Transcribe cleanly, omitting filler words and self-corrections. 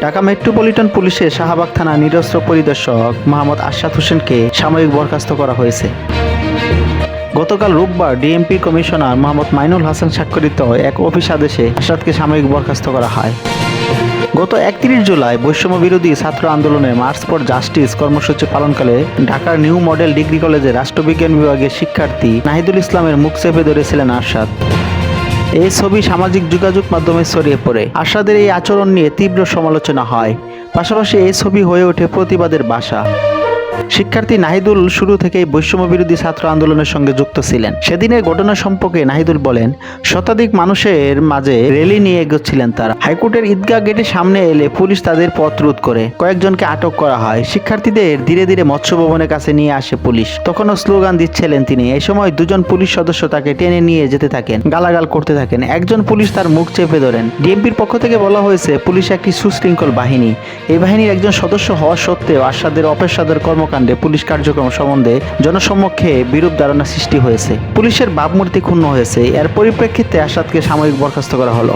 Dhaka metropolitan পুলিশের শাহবাগ থানা নিরস্ত্র পরিদর্শক মোহাম্মদ আশরাফ হোসেনকে সাময়িক বরখাস্ত করা হয়েছে। গতকাল রোববার ডিএমপি কমিশনার মোহাম্মদ মাইনুল হাসান স্বাক্ষরিত এক অফিস আদেশে আশরাফকে সাময়িক বরখাস্ত করা হয়। গত 31 জুলাই বৈষম্য বিরোধী ছাত্র আন্দোলনের মার্চ ফর জাস্টিস কর্মসূচি পালনকালে ঢাকার নিউ মডেল ডিগ্রি কলেজের রাষ্ট্রবিজ্ঞান বিভাগের শিক্ষার্থী নাহিদুল ইসলামের মুখ চেপে ধরেছিলেন আরশাদ। এই ছবি সামাজিক যোগাযোগ মাধ্যমে ছড়িয়ে পড়ে। আরশাদের এই আচরণ নিয়ে তীব্র সমালোচনা হয়, পাশাপাশি এই ছবি হয়ে ওঠে প্রতিবাদের ভাষা। শিক্ষার্থী নাহিদুল শুরু থেকেই বৈষম্য বিরোধী ছাত্র আন্দোলনের সঙ্গে যুক্ত ছিলেন। সেদিনের ঘটনা সম্পর্কে নাহিদুল বলেন, শতাধিক মানুষের মাঝে র্যালি নিয়ে এগোচ্ছিলেন তারা। হাইকোর্টের ঈদগাহ গেটের সামনে এলে পুলিশ তাদের পথ রোধ করে, কয়েকজনকে আটক করা হয়। শিক্ষার্থীদের ধীরে ধীরে মৎস্য ভবনের কাছে নিয়ে আসে পুলিশ। তখনও স্লোগান দিচ্ছিলেন তিনি। এই সময় দুজন পুলিশ সদস্য তাকে টেনে নিয়ে যেতে থাকেন, গালাগাল করতে থাকেন। একজন পুলিশ তার মুখ চেপে ধরেন। ডিএমপির পক্ষ থেকে বলা হয়েছে, পুলিশ একটি সুশৃঙ্খল বাহিনী। এই বাহিনীর একজন সদস্য হওয়া সত্ত্বেও আরশাদের অপেশাদার কর্মকাণ্ডে পুলিশ কার্যক্রম সম্বন্ধে জনসমক্ষে বিরূপ ধারণা সৃষ্টি হয়েছে। পুলিশের ভাবমূর্তি ক্ষুণ্ণ হয়েছে। এর পরিপ্রেক্ষিতে আরশাদকে সাময়িক বরখাস্ত করা হলো।